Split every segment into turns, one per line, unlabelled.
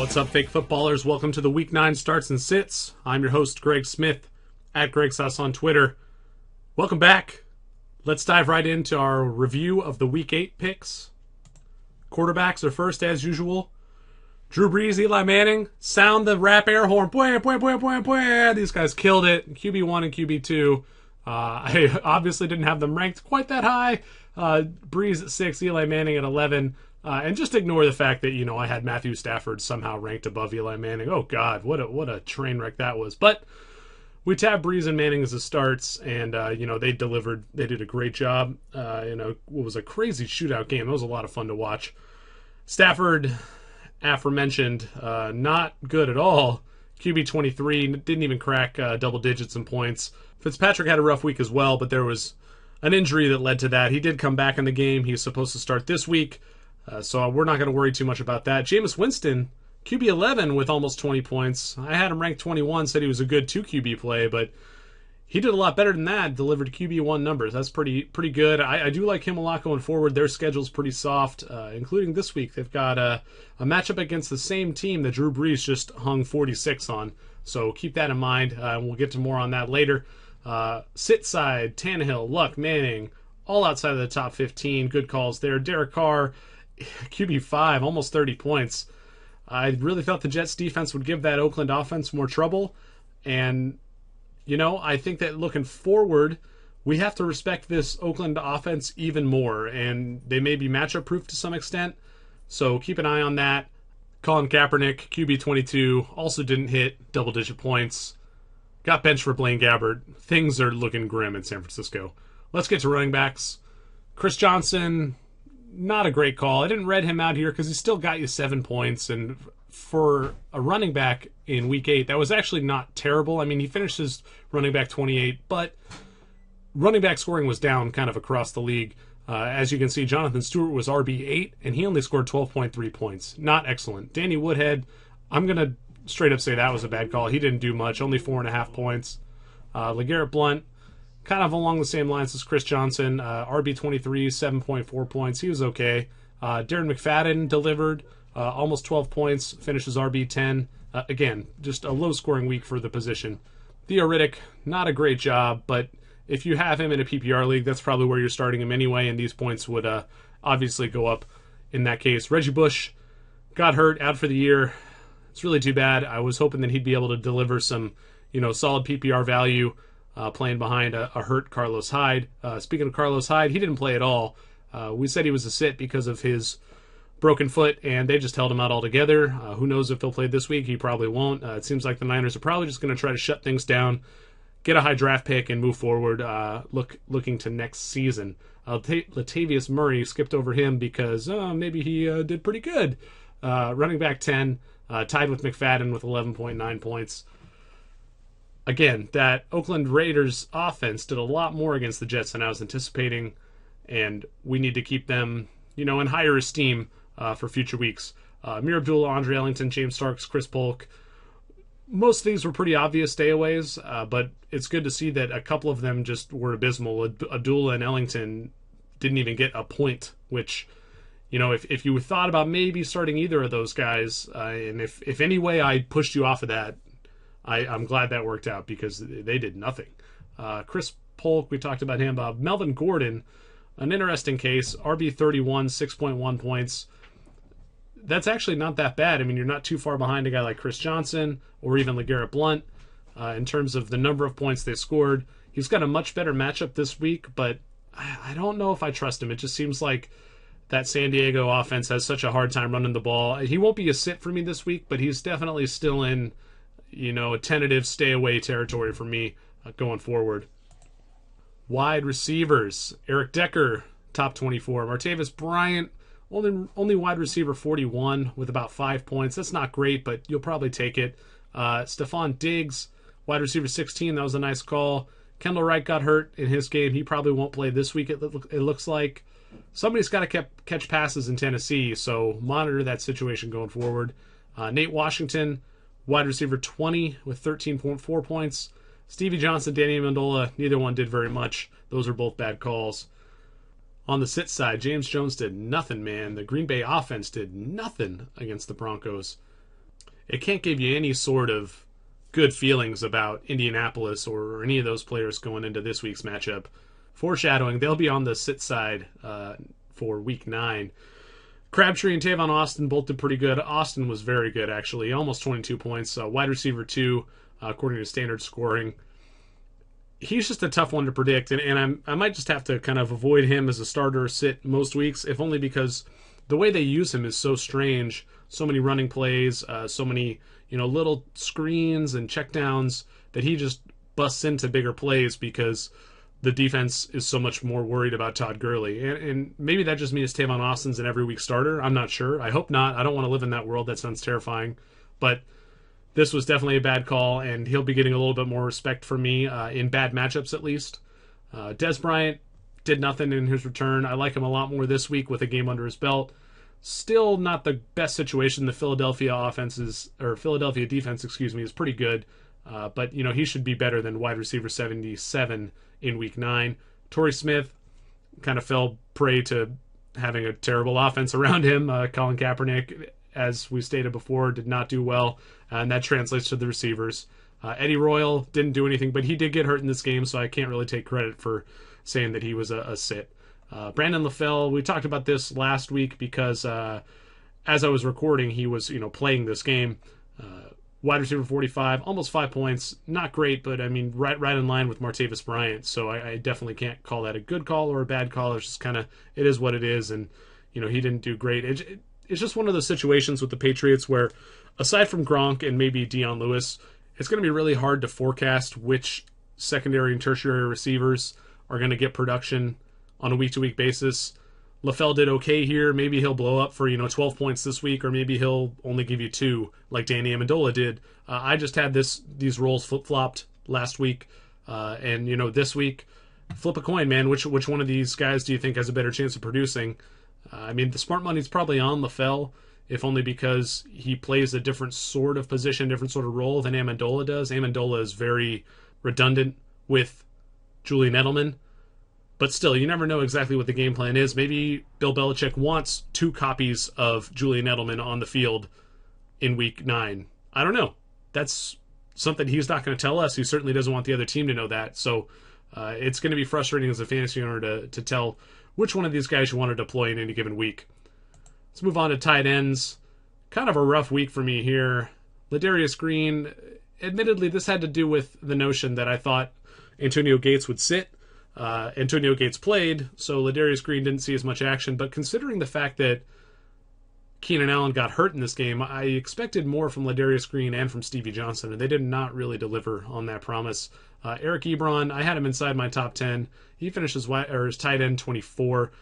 What's up, fake footballers? Welcome to the Week 9 Starts and Sits. I'm your host, Greg Smith, at GregSauce on Twitter. Welcome back. Let's dive right into our review of the Week 8 picks. Quarterbacks are first, as usual. Drew Brees, Eli Manning, sound the rap air horn. Bwah, bwah, bwah, bwah, bwah. These guys killed it. QB1 and QB2. I obviously didn't have them ranked quite that high. Brees at 6, Eli Manning at 11. And just ignore the fact that, I had Matthew Stafford somehow ranked above Eli Manning. Oh, God, what a train wreck that was. But we tabbed Brees and Manning as the starts, and, they delivered. They did a great job. What was a crazy shootout game. It was a lot of fun to watch. Stafford, aforementioned, not good at all. QB 23, didn't even crack double digits in points. Fitzpatrick had a rough week as well, but there was an injury that led to that. He did come back in the game. He's supposed to start this week, so we're not going to worry too much about that. Jameis Winston, QB 11 with almost 20 points. I had him ranked 21, said he was a good 2 QB play, but he did a lot better than that, delivered QB1 numbers. That's pretty good. I do like him a lot going forward. Their schedule's pretty soft, including this week. They've got a matchup against the same team that Drew Brees just hung 46 on, so keep that in mind, and we'll get to more on that later. Sit side, Tannehill, Luck, Manning, all outside of the top 15. Good calls there. Derek Carr, QB5, almost 30 points. I really thought the Jets defense would give that Oakland offense more trouble. And, I think that looking forward, we have to respect this Oakland offense even more. And they may be matchup proof to some extent. So keep an eye on that. Colin Kaepernick, QB22, also didn't hit double-digit points. Got benched for Blaine Gabbert. Things are looking grim in San Francisco. Let's get to running backs. Chris Johnson, not a great call. I didn't read him out here because he still got you 7 points. And for a running back in Week 8, that was actually not terrible. I mean, he finished his running back 28, but running back scoring was down kind of across the league. As you can see, Jonathan Stewart was RB8, and he only scored 12.3 points. Not excellent. Danny Woodhead, I'm going to straight up say that was a bad call. He didn't do much, only 4.5 points. LeGarrette Blount, kind of along the same lines as Chris Johnson, RB23, 7.4 points. He was okay. Darren McFadden delivered almost 12 points, finishes RB10. Again, just a low-scoring week for the position. Theo Riddick, not a great job, but if you have him in a PPR league, that's probably where you're starting him anyway, and these points would obviously go up in that case. Reggie Bush got hurt, out for the year. It's really too bad. I was hoping that he'd be able to deliver some, solid PPR value playing behind a hurt Carlos Hyde. Speaking of Carlos Hyde, he didn't play at all. We said he was a sit because of his broken foot, and they just held him out altogether. Who knows if he'll play this week? He probably won't. It seems like the Niners are probably just going to try to shut things down, get a high draft pick, and move forward, looking to next season. Latavius Murray, skipped over him because maybe he did pretty good. Running back 10, tied with McFadden with 11.9 points. Again, that Oakland Raiders offense did a lot more against the Jets than I was anticipating, and we need to keep them, in higher esteem for future weeks. Amir Abdullah, Andre Ellington, James Starks, Chris Polk. Most of these were pretty obvious stayaways, but it's good to see that a couple of them just were abysmal. Abdullah and Ellington didn't even get a point, which, if you thought about maybe starting either of those guys, and if any way I pushed you off of that, I'm glad that worked out because they did nothing. Chris Polk, we talked about him. Melvin Gordon, an interesting case, RB31, 6.1 points. That's actually not that bad. I mean, you're not too far behind a guy like Chris Johnson or even LeGarrette Blount in terms of the number of points they scored. He's got a much better matchup this week, but I don't know if I trust him. It just seems like that San Diego offense has such a hard time running the ball. He won't be a sit for me this week, but he's definitely still in, a tentative stay-away territory for me going forward. Wide receivers, Eric Decker, top 24. Martavis Bryant, only wide receiver 41 with about 5 points. That's not great, but you'll probably take it. Stephon Diggs, wide receiver 16. That was a nice call. Kendall Wright got hurt in his game. He probably won't play this week, it looks like. Somebody's got to catch passes in Tennessee, so monitor that situation going forward. Nate Washington, wide receiver 20 with 13.4 points. Stevie Johnson, Danny Amendola, neither one did very much. Those are both bad calls. On the sit side, James Jones did nothing, man. The Green Bay offense did nothing against the Broncos. it can't give you any sort of good feelings about Indianapolis or any of those players going into this week's matchup. Foreshadowing, they'll be on the sit side for week 9. Crabtree and Tavon Austin both did pretty good. Austin was very good, actually. Almost 22 points. Wide receiver 2, according to standard scoring. He's just a tough one to predict, and I might just have to kind of avoid him as a starter or sit most weeks, if only because the way they use him is so strange. So many running plays, so many little screens and checkdowns that he just busts into bigger plays because the defense is so much more worried about Todd Gurley. And maybe that just means Tavon Austin's an every week starter. I'm not sure. I hope not. I don't want to live in that world. That sounds terrifying. But this was definitely a bad call, and he'll be getting a little bit more respect from me in bad matchups at least. Dez Bryant did nothing in his return. I like him a lot more this week with a game under his belt. Still not the best situation. The Philadelphia defense, is pretty good. But he should be better than wide receiver 77 in week 9. Torrey Smith kind of fell prey to having a terrible offense around him. Colin Kaepernick, as we stated before, did not do well, and that translates to the receivers. Eddie Royal didn't do anything, but he did get hurt in this game, so I can't really take credit for saying that he was a sit. Brandon LaFell, we talked about this last week because as I was recording, he was playing this game. Wide receiver 45, almost 5 points. Not great, but right in line with Martavis Bryant. So I definitely can't call that a good call or a bad call. It's just it is what it is, and he didn't do great. It's just one of those situations with the Patriots where, aside from Gronk and maybe Dion Lewis, it's going to be really hard to forecast which secondary and tertiary receivers are going to get production on a week-to-week basis. LaFell did okay here. Maybe he'll blow up for 12 points this week, or maybe he'll only give you 2 like Danny Amendola did. I just had these roles flip-flopped last week, and this week, flip a coin, man. Which one of these guys do you think has a better chance of producing? The smart money's probably on LaFell, if only because he plays a different sort of position, different sort of role than Amendola does. Amendola is very redundant with Julian Edelman. But still, you never know exactly what the game plan is. Maybe Bill Belichick wants 2 copies of Julian Edelman on the field in week 9. I don't know. That's something he's not going to tell us. He certainly doesn't want the other team to know that. So it's going to be frustrating as a fantasy owner to tell which one of these guys you want to deploy in any given week. Let's move on to tight ends. Kind of a rough week for me here. Ladarius Green, admittedly, this had to do with the notion that I thought Antonio Gates would sit. Antonio Gates played, so Ladarius Green didn't see as much action. But considering the fact that Keenan Allen got hurt in this game, I expected more from Ladarius Green and from Stevie Johnson, and they did not really deliver on that promise. Eric Ebron, I had him inside my top 10. He finished his tight end 24.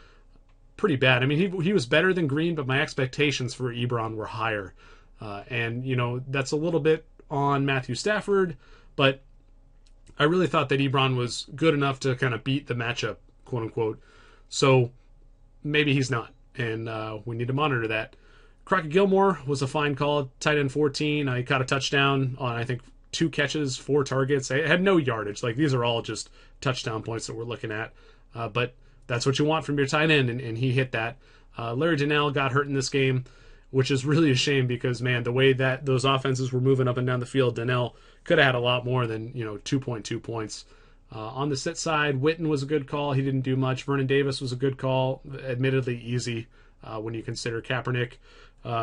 Pretty bad. He was better than Green, but my expectations for Ebron were higher. And that's a little bit on Matthew Stafford, but I really thought that Ebron was good enough to kind of beat the matchup, quote unquote. So maybe he's not, and we need to monitor that. Crockett Gilmore was a fine call, tight end 14. He caught a touchdown on, I think, 2 catches, 4 targets. I had no yardage. These are all just touchdown points that we're looking at. But that's what you want from your tight end, and he hit that. Larry Donnell got hurt in this game, which is really a shame because, man, the way that those offenses were moving up and down the field, Donnell could have had a lot more than 2.2 points. On the sit side, Witten was a good call. He didn't do much. Vernon Davis was a good call, admittedly easy when you consider Kaepernick.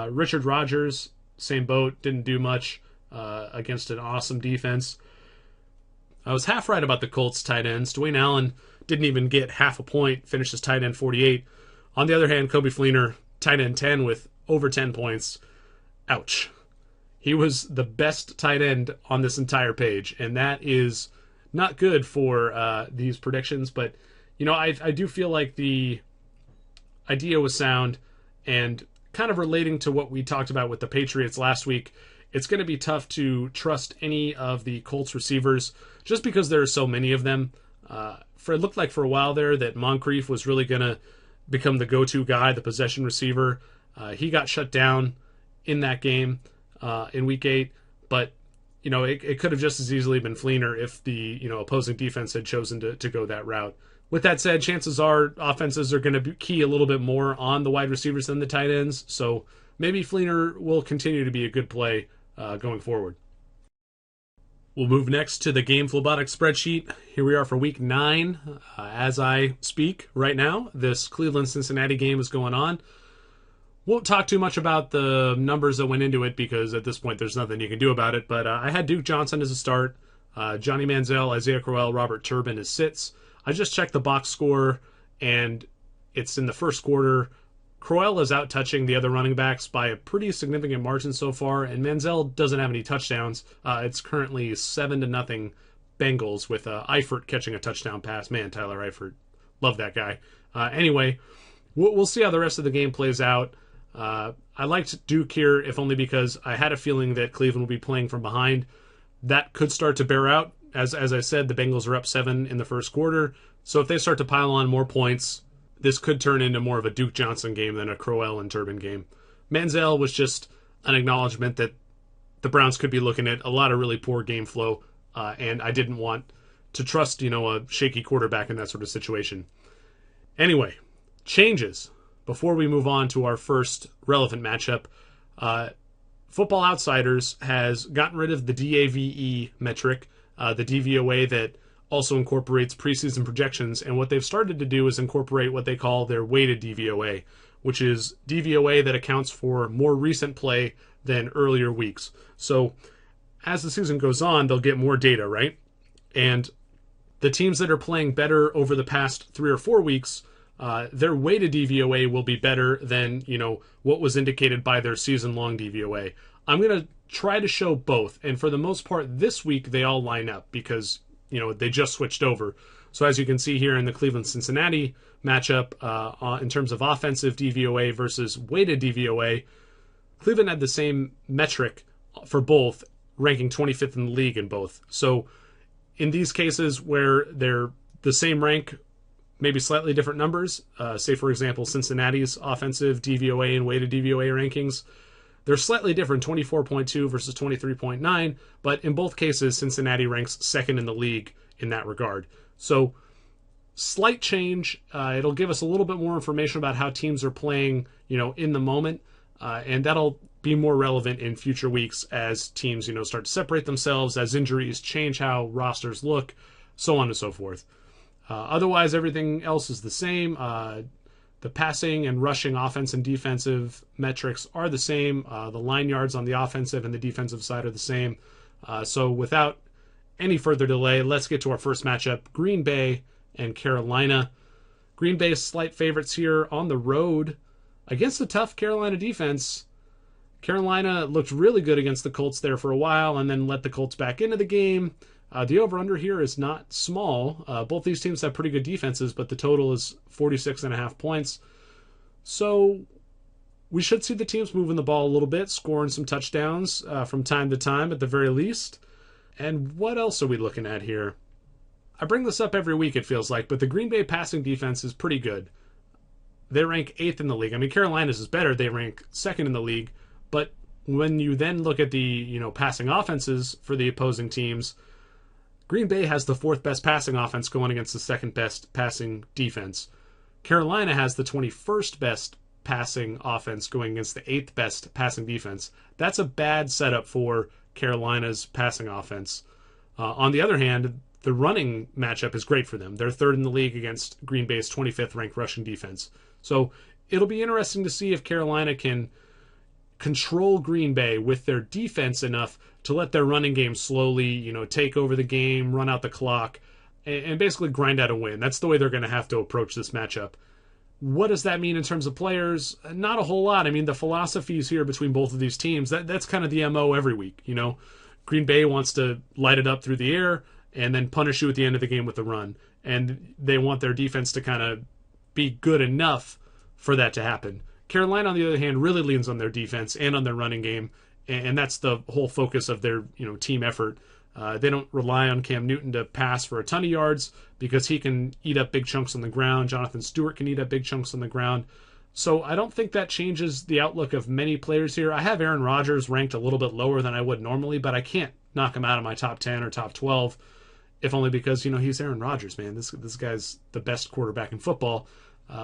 Richard Rodgers, same boat, didn't do much against an awesome defense. I was half right about the Colts tight ends. Dwayne Allen didn't even get half a point, finished as tight end 48. On the other hand, Coby Fleener, tight end 10 with over 10 points. Ouch. He was the best tight end on this entire page, and that is not good for these predictions. But, I do feel like the idea was sound, and kind of relating to what we talked about with the Patriots last week, it's going to be tough to trust any of the Colts receivers just because there are so many of them. It looked like for a while there that Moncrief was really going to become the go-to guy, the possession receiver. He got shut down in that game in Week 8, but it could have just as easily been Fleener if the opposing defense had chosen to go that route. With that said, chances are offenses are going to key a little bit more on the wide receivers than the tight ends, so maybe Fleener will continue to be a good play going forward. We'll move next to the Game Phlebotic spreadsheet. Here we are for Week 9. As I speak right now, this Cleveland-Cincinnati game is going on. Won't talk too much about the numbers that went into it because at this point there's nothing you can do about it, but I had Duke Johnson as a start, Johnny Manziel, Isaiah Crowell, Robert Turbin as sits. I just checked the box score, and it's in the first quarter. Crowell is out touching the other running backs by a pretty significant margin so far, and Manziel doesn't have any touchdowns. It's currently 7-0 Bengals with Eifert catching a touchdown pass. Man, Tyler Eifert. Love that guy. Anyway, we'll see how the rest of the game plays out. I liked Duke here, if only because I had a feeling that Cleveland will be playing from behind. That could start to bear out. As I said, the Bengals are up 7 in the first quarter, so if they start to pile on more points, this could turn into more of a Duke Johnson game than a Crowell and Turbin game. Manziel was just an acknowledgement that the Browns could be looking at a lot of really poor game flow, and I didn't want to trust, a shaky quarterback in that sort of situation. Anyway, changes. Before we move on to our first relevant matchup, Football Outsiders has gotten rid of the DAVE metric, the DVOA that also incorporates preseason projections, and what they've started to do is incorporate what they call their weighted DVOA, which is DVOA that accounts for more recent play than earlier weeks. So as the season goes on, they'll get more data, right? And the teams that are playing better over the past 3 or 4 weeks, their weighted DVOA will be better than, what was indicated by their season-long DVOA. I'm going to try to show both, and for the most part this week they all line up because they just switched over. So as you can see here in the Cleveland-Cincinnati matchup, in terms of offensive DVOA versus weighted DVOA, Cleveland had the same metric for both, ranking 25th in the league in both. So in these cases where they're the same rank, maybe slightly different numbers, say for example Cincinnati's offensive DVOA and weighted DVOA rankings, they're slightly different, 24.2 versus 23.9, but in both cases, Cincinnati ranks second in the league in that regard. So, slight change. It'll give us a little bit more information about how teams are playing, in the moment, and that'll be more relevant in future weeks as teams, start to separate themselves, as injuries change how rosters look, so on and so forth. Otherwise, everything else is the same. The passing and rushing offense and defensive metrics are the same. The line yards on the offensive and the defensive side are the same. So without any further delay, let's get to our first matchup, Green Bay and Carolina. Green Bay's slight favorites here on the road against a tough Carolina defense. Carolina looked really good against the Colts there for a while and then let the Colts back into the game. The over-under here is not small. Both these teams have pretty good defenses, but the total is 46.5 points. So we should see the teams moving the ball a little bit, scoring some touchdowns from time to time at the very least. And what else are we looking at here? I bring this up every week, it feels like, but the Green Bay passing defense is pretty good. They rank 8th in the league. I mean, Carolina's is better. They rank 2nd in the league. But when you then look at the passing offenses for the opposing teams, Green Bay has the 4th best passing offense going against the 2nd best passing defense. Carolina has the 21st best passing offense going against the 8th best passing defense. That's a bad setup for Carolina's passing offense. On the other hand, the running matchup is great for them. They're 3rd in the league against Green Bay's 25th ranked rushing defense. So it'll be interesting to see if Carolina can control Green Bay with their defense enough to let their running game slowly, take over the game, run out the clock, and basically grind out a win. That's the way they're going to have to approach this matchup. What does that mean in terms of players? Not a whole lot. I mean, the philosophies here between both of these teams, that's kind of the MO every week. Green Bay wants to light it up through the air and then punish you at the end of the game with the run. And they want their defense to kind of be good enough for that to happen. Carolina, on the other hand, really leans on their defense and on their running game, and that's the whole focus of their team effort. They don't rely on Cam Newton to pass for a ton of yards because he can eat up big chunks on the ground. Jonathan Stewart can eat up big chunks on the ground. So I don't think that changes the outlook of many players here. I have Aaron Rodgers ranked a little bit lower than I would normally, but I can't knock him out of my top 10 or top 12, if only because, he's Aaron Rodgers, man. This guy's the best quarterback in football.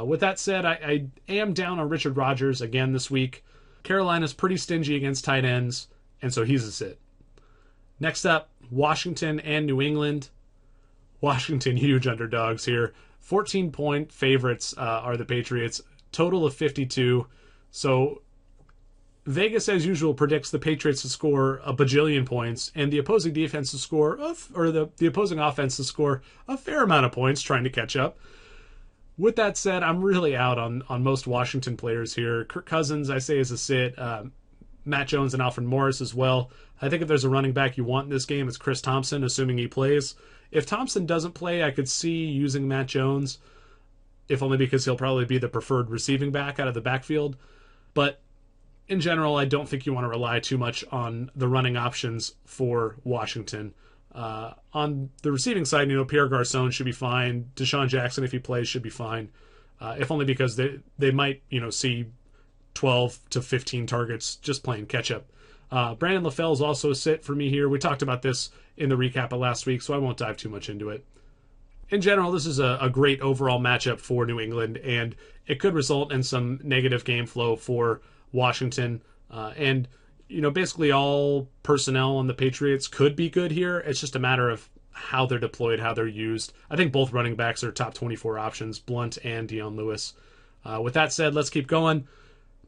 With that said, I am down on Richard Rodgers again this week. Carolina's pretty stingy against tight ends, and so he's a sit. Next up, Washington and New England. Washington, huge underdogs here. 14-point favorites are the Patriots. Total of 52. So Vegas, as usual, predicts the Patriots to score a bajillion points and the opposing defense to score, the opposing offense to score a fair amount of points, trying to catch up. With that said, I'm really out on most Washington players here. Kirk Cousins, I say, is a sit. Matt Jones and Alfred Morris as well. I think if there's a running back you want in this game, it's Chris Thompson, assuming he plays. If Thompson doesn't play, I could see using Matt Jones, if only because he'll probably be the preferred receiving back out of the backfield. But in general, I don't think you want to rely too much on the running options for Washington. On the receiving side, Pierre Garçon should be fine. Deshaun Jackson, if he plays, should be fine. If only because they might, see 12 to 15 targets just playing catch up. Brandon LaFell is also a sit for me here. We talked about this in the recap of last week, so I won't dive too much into it. In general, this is a great overall matchup for New England, and it could result in some negative game flow for Washington. Basically all personnel on the Patriots could be good here. It's just a matter of how they're deployed, how they're used. I think both running backs are top 24 options, Blunt and Dion Lewis. With that said, let's keep going.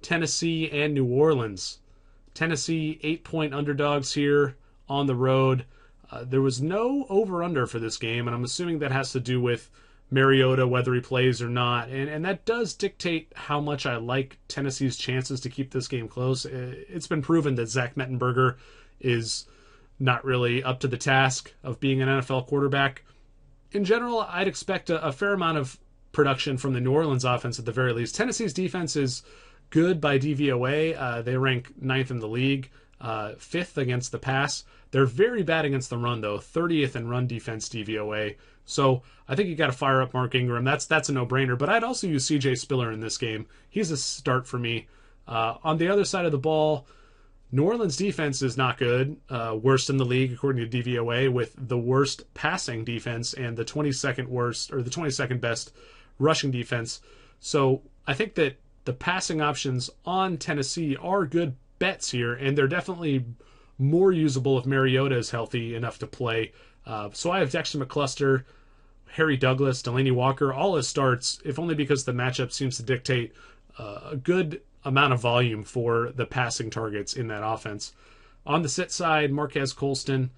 Tennessee and New Orleans. Tennessee, 8-point underdogs here on the road. There was no over-under for this game, and I'm assuming that has to do with Mariota, whether he plays or not. And that does dictate how much I like Tennessee's chances to keep this game close. It's been proven that Zach Mettenberger is not really up to the task of being an NFL quarterback. In general, I'd expect a fair amount of production from the New Orleans offense at the very least. Tennessee's defense is good by DVOA. They rank 9th in the league, 5th against the pass. They're very bad against the run, though, 30th in run defense DVOA. So I think you got to fire up Mark Ingram. That's a no-brainer. But I'd also use CJ Spiller in this game. He's a start for me. On the other side of the ball, New Orleans defense is not good. Worst in the league according to DVOA, with the worst passing defense and the 22nd best rushing defense. So I think that the passing options on Tennessee are good bets here, and they're definitely more usable if Mariota is healthy enough to play. So I have Dexter McCluster, Harry Douglas, Delaney Walker, all as starts, if only because the matchup seems to dictate a good amount of volume for the passing targets in that offense. On the sit side, Marquez Colston,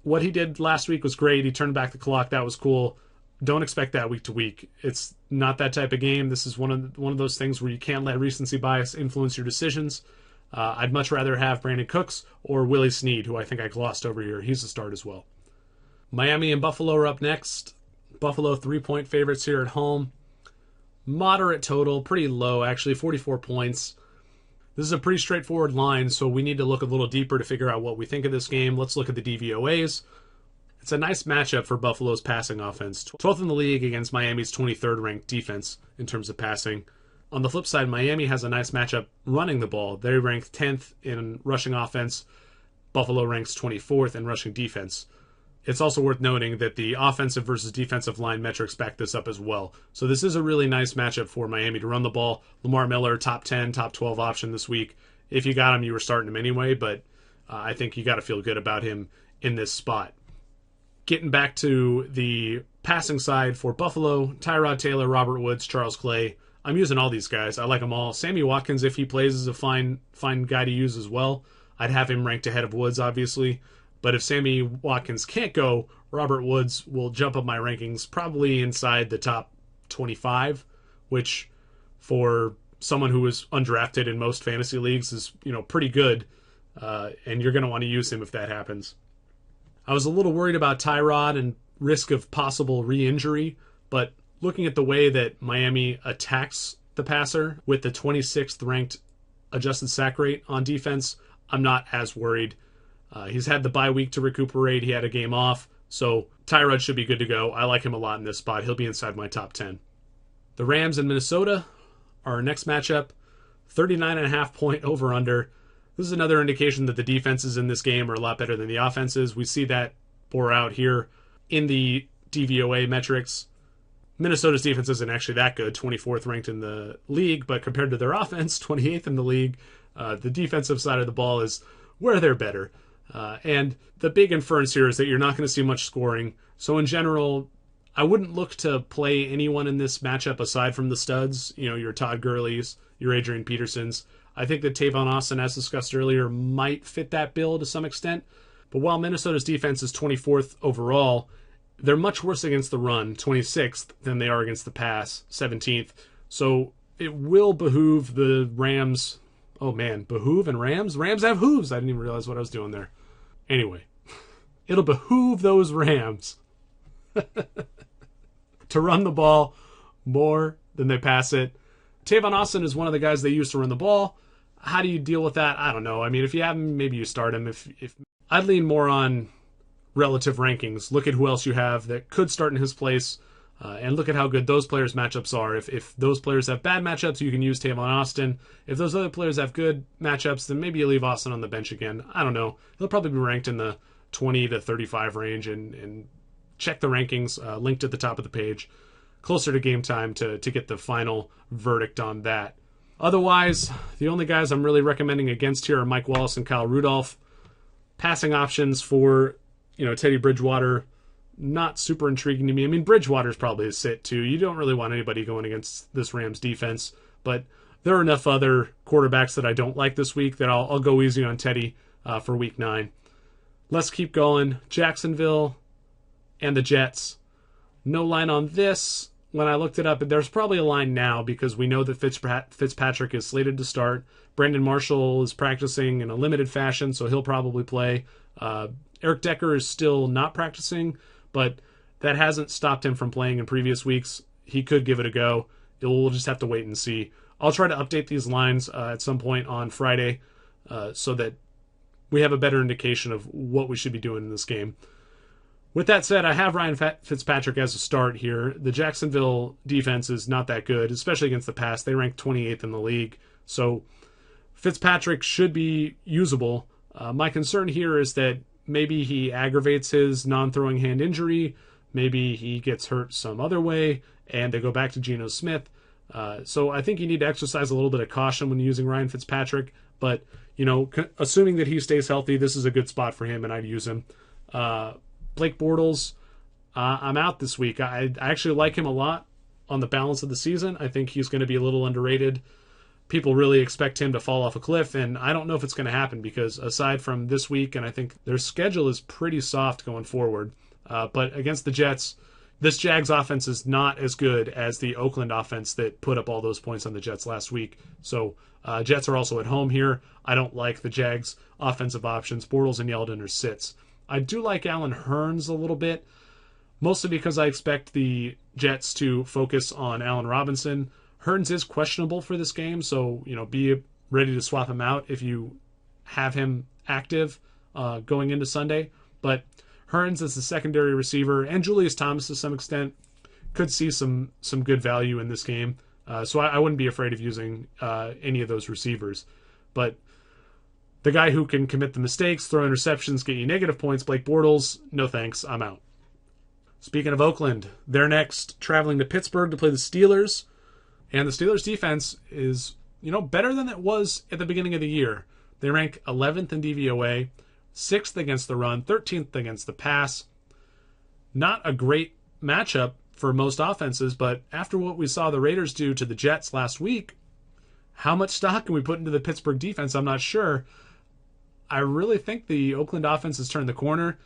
what he did last week was great. He turned back the clock. That was cool. Don't expect that week to week. It's not that type of game. This is one of those things where you can't let recency bias influence your decisions. I'd much rather have Brandon Cooks or Willie Snead, who I think I glossed over here. He's a start as well. Miami and Buffalo are up next. Buffalo 3-point favorites here at home. Moderate total, pretty low actually, 44 points. This is a pretty straightforward line, so we need to look a little deeper to figure out what we think of this game. Let's look at the DVOAs. It's a nice matchup for Buffalo's passing offense. 12th in the league against Miami's 23rd ranked defense in terms of passing. On the flip side, Miami has a nice matchup running the ball. They rank 10th in rushing offense. Buffalo ranks 24th in rushing defense. It's also worth noting that the offensive versus defensive line metrics back this up as well. So this is a really nice matchup for Miami to run the ball. Lamar Miller, top 10, top 12 option this week. If you got him, you were starting him anyway, but I think you got to feel good about him in this spot. Getting back to the passing side for Buffalo, Tyrod Taylor, Robert Woods, Charles Clay. I'm using all these guys. I like them all. Sammy Watkins, if he plays, is a fine guy to use as well. I'd have him ranked ahead of Woods, obviously. But if Sammy Watkins can't go, Robert Woods will jump up my rankings probably inside the top 25, which for someone who is undrafted in most fantasy leagues is, pretty good. And you're going to want to use him if that happens. I was a little worried about Tyrod and risk of possible re-injury, but looking at the way that Miami attacks the passer with the 26th ranked adjusted sack rate on defense, I'm not as worried. He's had the bye week to recuperate. He had a game off, so Tyrod should be good to go. I like him a lot in this spot. He'll be inside my top 10. The Rams and Minnesota are our next matchup. 39.5 point over-under. This is another indication that the defenses in this game are a lot better than the offenses. We see that bore out here in the DVOA metrics. Minnesota's defense isn't actually that good, 24th ranked in the league, but compared to their offense, 28th in the league. The defensive side of the ball is where they're better. And the big inference here is that you're not going to see much scoring. So in general, I wouldn't look to play anyone in this matchup aside from the studs, your Todd Gurley's, your Adrian Petersons. I think that Tavon Austin, as discussed earlier, might fit that bill to some extent. But while Minnesota's defense is 24th overall, they're much worse against the run, 26th, than they are against the pass, 17th. So it will behoove the Rams. Oh man, behoove and Rams? Rams have hooves. I didn't even realize what I was doing there. Anyway, it'll behoove those Rams to run the ball more than they pass it. Tavon Austin is one of the guys they use to run the ball. How do you deal with that? I don't know. I mean, if you have him, maybe you start him. If I'd lean more on relative rankings. Look at who else you have that could start in his place, and look at how good those players' matchups are. If those players have bad matchups, you can use Tavon Austin. If those other players have good matchups, then maybe you leave Austin on the bench again. I don't know. He'll probably be ranked in the 20 to 35 range, and check the rankings linked at the top of the page closer to game time to get the final verdict on that. Otherwise, the only guys I'm really recommending against here are Mike Wallace and Kyle Rudolph. Passing options for Teddy Bridgewater, not super intriguing to me. I mean, Bridgewater's probably a sit too. You don't really want anybody going against this Rams defense, but there are enough other quarterbacks that I don't like this week that I'll go easy on Teddy for week 9. Let's keep going. Jacksonville and the Jets. No line on this. When I looked it up, there's probably a line now because we know that Fitzpatrick is slated to start. Brandon Marshall is practicing in a limited fashion, so he'll probably play. Eric Decker is still not practicing, but that hasn't stopped him from playing in previous weeks. He could give it a go. We'll just have to wait and see. I'll try to update these lines at some point on Friday so that we have a better indication of what we should be doing in this game. With that said, I have Ryan Fitzpatrick as a start here. The Jacksonville defense is not that good, especially against the pass. They rank 28th in the league. So Fitzpatrick should be usable. My concern here is that maybe he aggravates his non-throwing hand injury. Maybe he gets hurt some other way, and they go back to Geno Smith. So I think you need to exercise a little bit of caution when using Ryan Fitzpatrick. But, assuming that he stays healthy, this is a good spot for him, and I'd use him. Blake Bortles, I'm out this week. I actually like him a lot on the balance of the season. I think he's going to be a little underrated. People really expect him to fall off a cliff, and I don't know if it's going to happen because aside from this week, and I think their schedule is pretty soft going forward, but against the Jets, this Jags offense is not as good as the Oakland offense that put up all those points on the Jets last week. So Jets are also at home here. I don't like the Jags offensive options. Bortles and Yeldon are sits. I do like Allen Hurns a little bit, mostly because I expect the Jets to focus on Allen Robinson. Hurns is questionable for this game, so be ready to swap him out if you have him active going into Sunday. But Hurns is the secondary receiver, and Julius Thomas to some extent could see some good value in this game. So I wouldn't be afraid of using any of those receivers. But the guy who can commit the mistakes, throw interceptions, get you negative points, Blake Bortles, no thanks, I'm out. Speaking of Oakland, they're next traveling to Pittsburgh to play the Steelers. And the Steelers defense is, better than it was at the beginning of the year. They rank 11th in DVOA, 6th against the run, 13th against the pass. Not a great matchup for most offenses, but after what we saw the Raiders do to the Jets last week, how much stock can we put into the Pittsburgh defense? I'm not sure. I really think the Oakland offense has turned the corner.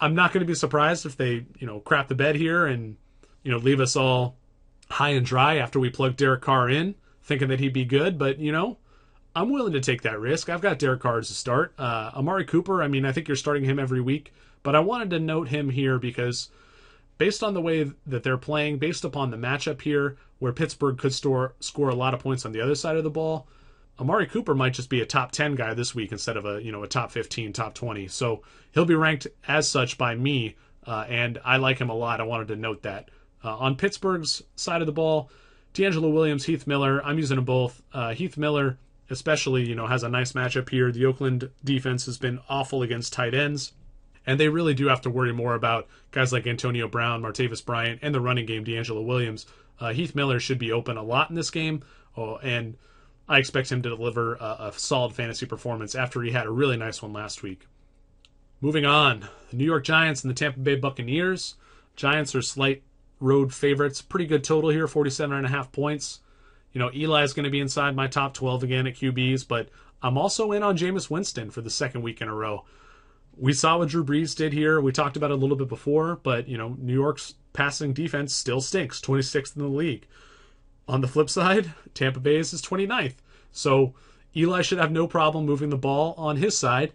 I'm not going to be surprised if they, crap the bed here and, leave us all high and dry after we plug Derek Carr in, thinking that he'd be good. But, I'm willing to take that risk. I've got Derek Carr as a start. Amari Cooper, I think you're starting him every week. But I wanted to note him here because based on the way that they're playing, based upon the matchup here, where Pittsburgh could score a lot of points on the other side of the ball, Amari Cooper might just be a top 10 guy this week instead of a top 15, top 20. So he'll be ranked as such by me, and I like him a lot. I wanted to note that. On Pittsburgh's side of the ball, D'Angelo Williams, Heath Miller, I'm using them both. Heath Miller especially, has a nice matchup here. The Oakland defense has been awful against tight ends, and they really do have to worry more about guys like Antonio Brown, Martavis Bryant, and the running game, D'Angelo Williams. Heath Miller should be open a lot in this game, and I expect him to deliver a solid fantasy performance after he had a really nice one last week. Moving on, the New York Giants and the Tampa Bay Buccaneers. Giants are slight road favorites. Pretty good total here, 47.5 points. Eli's going to be inside my top 12 again at QBs, but I'm also in on Jameis Winston for the second week in a row. We saw what Drew Brees did here. We talked about it a little bit before, but, New York's passing defense still stinks, 26th in the league. On the flip side, Tampa Bay's is 29th. So Eli should have no problem moving the ball on his side,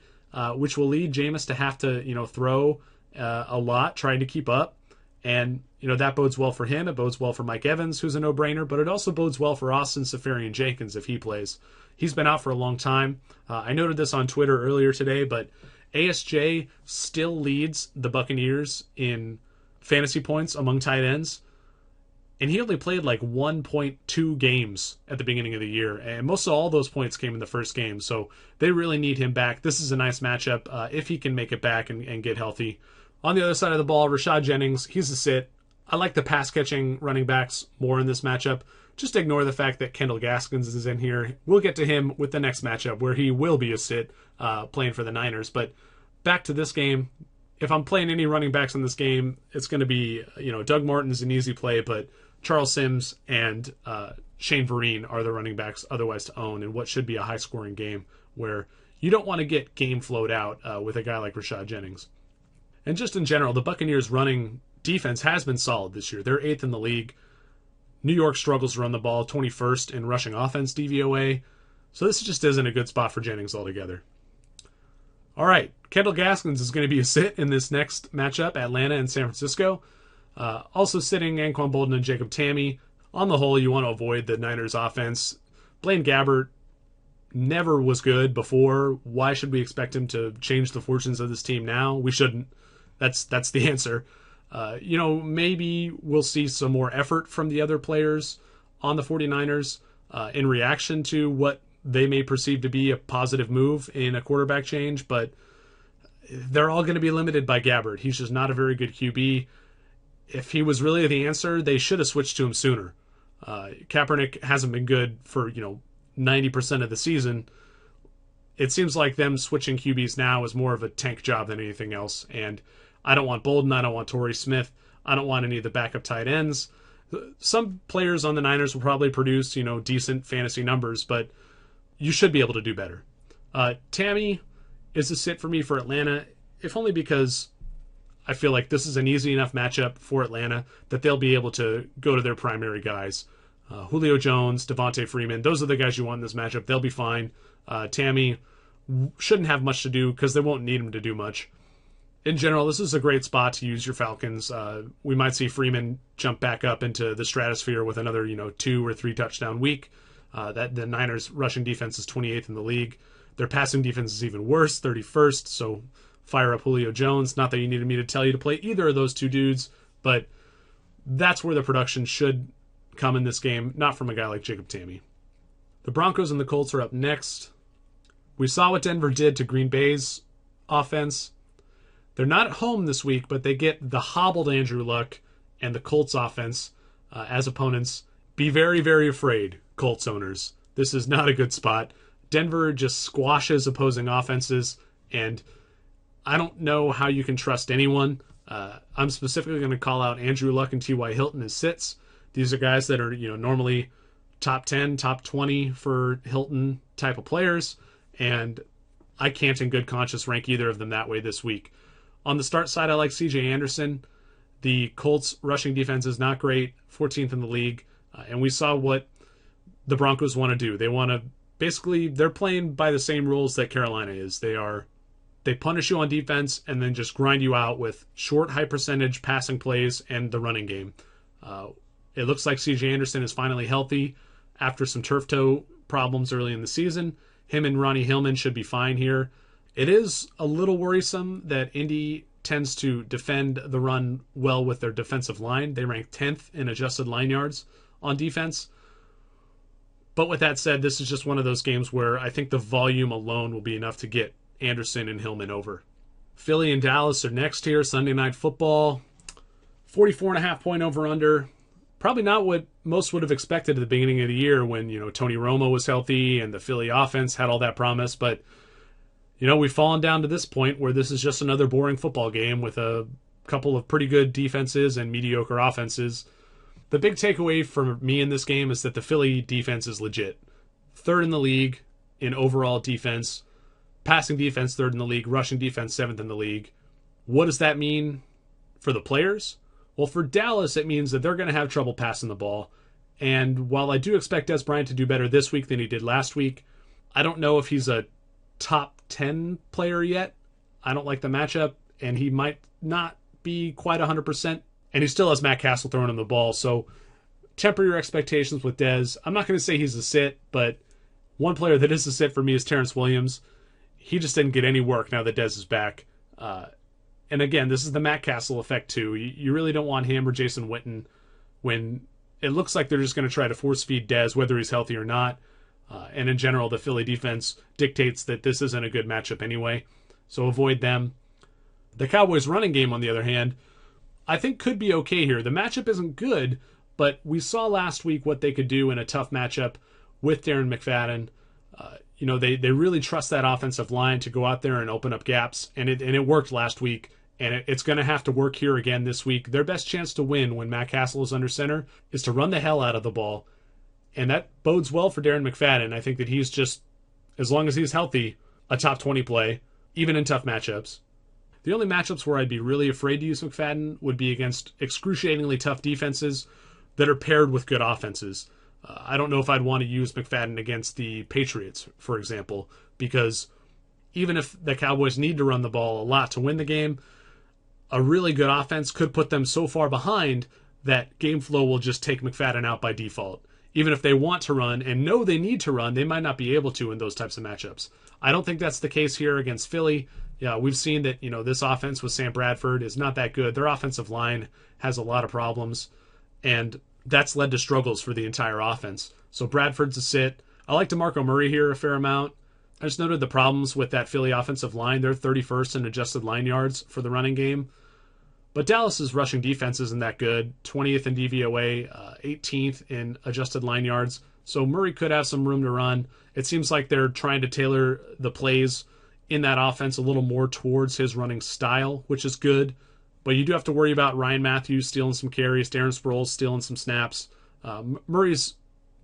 which will lead Jameis to have to, throw a lot, trying to keep up. And, that bodes well for him. It bodes well for Mike Evans, who's a no-brainer, but it also bodes well for Austin Seferian-Jenkins if he plays. He's been out for a long time. I noted this on Twitter earlier today, but ASJ still leads the Buccaneers in fantasy points among tight ends. And he only played like 1.2 games at the beginning of the year. And most of all those points came in the first game. So they really need him back. This is a nice matchup if he can make it back and get healthy. On the other side of the ball, Rashad Jennings, he's a sit. I like the pass-catching running backs more in this matchup. Just ignore the fact that Kendall Gaskins is in here. We'll get to him with the next matchup where he will be a sit playing for the Niners. But back to this game, if I'm playing any running backs in this game, it's going to be, Doug Martin's an easy play, but Charles Sims and Shane Vereen are the running backs otherwise to own in what should be a high-scoring game where you don't want to get game flowed out with a guy like Rashad Jennings. And just in general, the Buccaneers' running defense has been solid this year. They're 8th in the league. New York struggles to run the ball, 21st in rushing offense DVOA. So this just isn't a good spot for Jennings altogether. All right, Kendall Gaskins is going to be a sit in this next matchup, Atlanta and San Francisco. Also sitting Anquan Boldin and Jacob Tamme. On the whole, you want to avoid the Niners offense. Blaine Gabbert never was good before. Why should we expect him to change the fortunes of this team now? We shouldn't. That's the answer. Maybe we'll see some more effort from the other players on the 49ers in reaction to what they may perceive to be a positive move in a quarterback change, but they're all going to be limited by Gabbert. He's just not a very good QB. If he was really the answer, they should have switched to him sooner. Kaepernick hasn't been good for, 90% of the season. It seems like them switching QBs now is more of a tank job than anything else, and I don't want Bolden. I don't want Torrey Smith. I don't want any of the backup tight ends. Some players on the Niners will probably produce, decent fantasy numbers, but you should be able to do better. Tamme is a sit for me for Atlanta, if only because I feel like this is an easy enough matchup for Atlanta that they'll be able to go to their primary guys. Julio Jones, Devontae Freeman, those are the guys you want in this matchup. They'll be fine. Tamme shouldn't have much to do because they won't need him to do much. In general, this is a great spot to use your Falcons. We might see Freeman jump back up into the stratosphere with another, 2 or 3 touchdown week. That the Niners' rushing defense is 28th in the league. Their passing defense is even worse, 31st. So fire up Julio Jones. Not that you needed me to tell you to play either of those two dudes, but that's where the production should come in this game, not from a guy like Jacob Tamme. The Broncos and the Colts are up next. We saw what Denver did to Green Bay's offense. They're not at home this week, but they get the hobbled Andrew Luck and the Colts offense as opponents. Be very, very afraid, Colts owners. This is not a good spot. Denver just squashes opposing offenses, and I don't know how you can trust anyone. I'm specifically going to call out Andrew Luck and T.Y. Hilton as sits. These are guys that are, normally top 10, top 20 for Hilton type of players, and I can't in good conscience rank either of them that way this week. On the start side, I like C.J. Anderson. The Colts' rushing defense is not great, 14th in the league, and we saw what the Broncos want to do. They want to basically, they're playing by the same rules that Carolina is. They punish you on defense and then just grind you out with short, high percentage passing plays and the running game. It looks like C.J. Anderson is finally healthy after some turf toe problems early in the season. Him and Ronnie Hillman should be fine here. It is a little worrisome that Indy tends to defend the run well with their defensive line. They rank 10th in adjusted line yards on defense. But with that said, this is just one of those games where I think the volume alone will be enough to get Anderson and Hillman over. Philly and Dallas are next here, Sunday Night Football. 44.5 point over-under. probably not what most would have expected at the beginning of the year when, Tony Romo was healthy and the Philly offense had all that promise. But, we've fallen down to this point where this is just another boring football game with a couple of pretty good defenses and mediocre offenses. The big takeaway for me in this game is that the Philly defense is legit. Third in the league in overall defense, passing defense third in the league, rushing defense seventh in the league. What does that mean for the players? Well, for Dallas, it means that they're going to have trouble passing the ball. And while I do expect Dez Bryant to do better this week than he did last week, I don't know if he's a top 10 player yet. I don't like the matchup, and he might not be quite 100%. And he still has Matt Castle throwing him the ball, so temper your expectations with Dez. I'm not going to say he's a sit, but one player that is a sit for me is Terrence Williams. He just didn't get any work now that Dez is back. And again, this is the Matt Castle effect too. You really don't want him or Jason Witten when it looks like they're just going to try to force feed Dez, whether he's healthy or not. And in general, the Philly defense dictates that this isn't a good matchup anyway, so avoid them. The Cowboys' running game, on the other hand, I think could be okay here. The matchup isn't good, but we saw last week what they could do in a tough matchup with Darren McFadden. They really trust that offensive line to go out there and open up gaps, and it worked last week, and it's going to have to work here again this week. Their best chance to win when Matt Castle is under center is to run the hell out of the ball, and that bodes well for Darren McFadden. I think that he's just, as long as he's healthy, a top 20 play, even in tough matchups. The only matchups where I'd be really afraid to use McFadden would be against excruciatingly tough defenses that are paired with good offenses. I don't know if I'd want to use McFadden against the Patriots, for example, because even if the Cowboys need to run the ball a lot to win the game, a really good offense could put them so far behind that game flow will just take McFadden out by default. Even if they want to run and know they need to run, they might not be able to in those types of matchups. I don't think that's the case here against Philly. Yeah, we've seen that, this offense with Sam Bradford is not that good. Their offensive line has a lot of problems, and that's led to struggles for the entire offense. So Bradford's a sit. I like DeMarco Murray here a fair amount. I just noted the problems with that Philly offensive line. They're 31st in adjusted line yards for the running game. But Dallas's rushing defense isn't that good. 20th in DVOA, 18th in adjusted line yards. So Murray could have some room to run. It seems like they're trying to tailor the plays in that offense a little more towards his running style, which is good. But you do have to worry about Ryan Matthews stealing some carries, Darren Sproles stealing some snaps. Murray's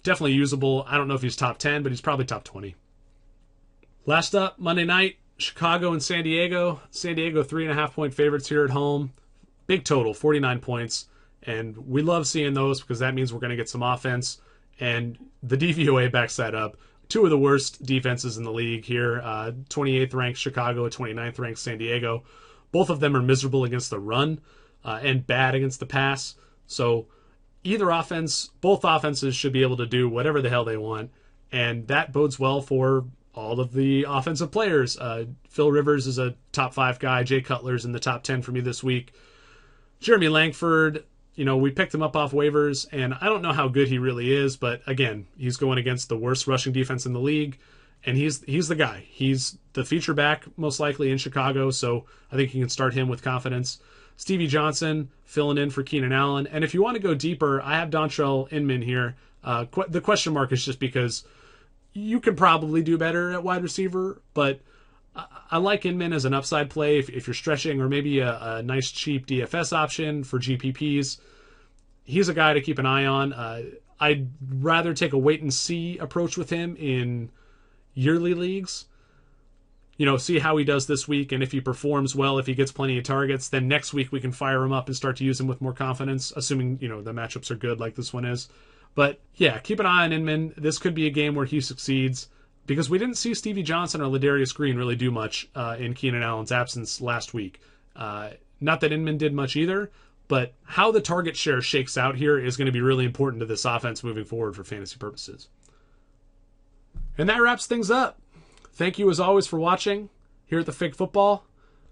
definitely usable. I don't know if he's top 10, but he's probably top 20. Last up, Monday night, Chicago and San Diego. San Diego 3.5-point favorites here at home. Big total, 49 points. And we love seeing those because that means we're going to get some offense. And the DVOA backs that up. Two of the worst defenses in the league here. 28th ranked Chicago, 29th ranked San Diego. Both of them are miserable against the run and bad against the pass. So both offenses should be able to do whatever the hell they want. And that bodes well for all of the offensive players. Phil Rivers is a top 5 guy. Jay Cutler's in the top 10 for me this week. Jeremy Langford, we picked him up off waivers, and I don't know how good he really is, but again, he's going against the worst rushing defense in the league, and he's the guy. He's the feature back, most likely, in Chicago, so I think you can start him with confidence. Stevie Johnson filling in for Keenan Allen, and if you want to go deeper, I have Dontrell Inman here. The question mark is just because you could probably do better at wide receiver, but I like Inman as an upside play if you're stretching, or maybe a nice cheap DFS option for GPPs. He's a guy to keep an eye on. I'd rather take a wait-and-see approach with him in yearly leagues. See how he does this week, and if he performs well, if he gets plenty of targets, then next week we can fire him up and start to use him with more confidence, assuming, the matchups are good like this one is. But, yeah, keep an eye on Inman. This could be a game where he succeeds, because we didn't see Stevie Johnson or Ladarius Green really do much in Keenan Allen's absence last week. Not that Inman did much either, but how the target share shakes out here is going to be really important to this offense moving forward for fantasy purposes. And that wraps things up. Thank you as always for watching here at the Fig Football.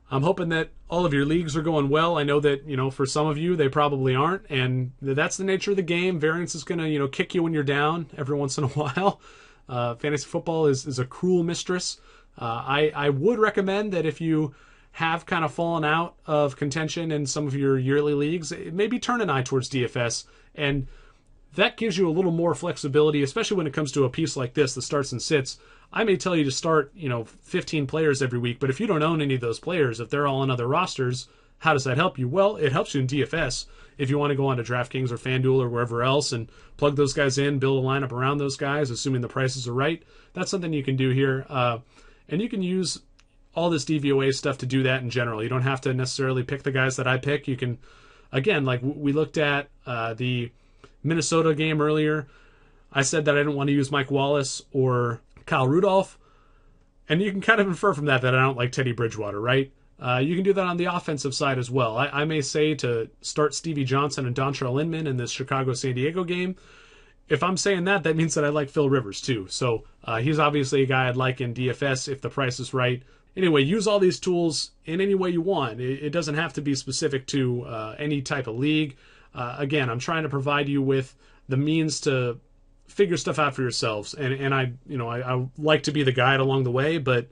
I'm hoping that all of your leagues are going well. I know that, for some of you, they probably aren't, and that's the nature of the game. Variance is going to, kick you when you're down every once in a while. Fantasy football is a cruel mistress. I would recommend that if you have kind of fallen out of contention in some of your yearly leagues, maybe turn an eye towards DFS, and that gives you a little more flexibility, especially when it comes to a piece like this, the starts and sits. I may tell you to start, 15 players every week, but if you don't own any of those players, if they're all on other rosters, how does that help you? Well, it helps you in DFS if you want to go on to DraftKings or FanDuel or wherever else and plug those guys in, build a lineup around those guys, assuming the prices are right. That's something you can do here. And you can use all this DVOA stuff to do that in general. You don't have to necessarily pick the guys that I pick. You can, again, like we looked at the Minnesota game earlier. I said that I didn't want to use Mike Wallace or Kyle Rudolph. And you can kind of infer from that I don't like Teddy Bridgewater, right? You can do that on the offensive side as well. I may say to start Stevie Johnson and Dontrell Inman in this Chicago-San Diego game. If I'm saying that, that means that I like Phil Rivers too. So he's obviously a guy I'd like in DFS if the price is right. Anyway, use all these tools in any way you want. It doesn't have to be specific to any type of league. Again, I'm trying to provide you with the means to figure stuff out for yourselves. And I like to be the guide along the way, but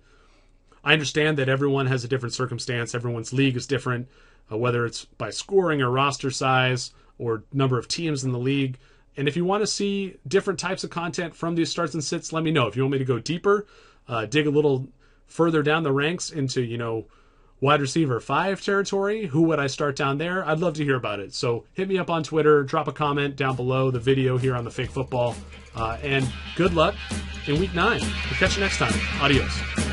I understand that everyone has a different circumstance. Everyone's league is different, whether it's by scoring or roster size or number of teams in the league. And if you want to see different types of content from these starts and sits, let me know. If you want me to go deeper, dig a little further down the ranks into, wide receiver 5 territory, who would I start down there? I'd love to hear about it. So hit me up on Twitter, drop a comment down below the video here on the Fake Football, and good luck in Week 9. We'll catch you next time. Adios.